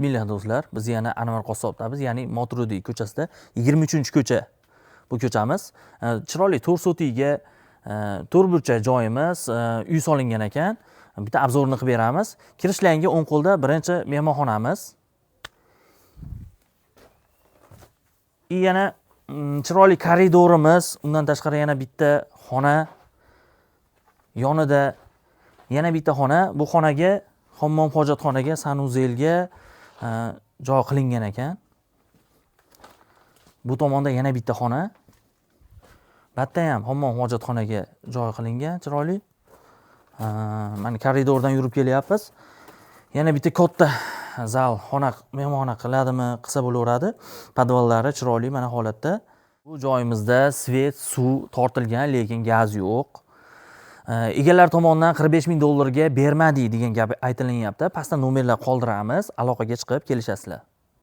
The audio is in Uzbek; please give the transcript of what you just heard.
Bismillah do'stlar, biz yana Anvar qassobdamiz, ya'ni Motrudiy ko'chasida 23-ko'cha bu ko'chamiz. Chiroyli to'rsotiyga to'rtburchak joyimiz, uy solingan ekan. Bitta obzorini qilib beramiz. Kirishlarga o'ng qo'lda birinchi mehmonxonamiz. Yana chiroyli koridorimiz, undan tashqari yana bitta xona. Yonida yana bitta xona. Bu xonaga hammom hojatxonaga, sanuzelga joy qilingan ekan. Bu tomonda yana bitta xona. Bitta ham hammom hojatxonaga joy qilingan, chiroyli. Mana koridordan yurib kelyapmiz. Yana bitta katta zal, xona, mehmonxona qiladimi, qilsa bo'laveradi. Podvallari chiroyli mana holatda. Bu joyimizda svet, suv tortilgan, lekin gaz yo'q. Egalar tomonidan 45 ming dollarga bermadik degan gap aytilyapti. Pastda nomerlar qoldiramiz, aloqaga chiqib kelishasizlar.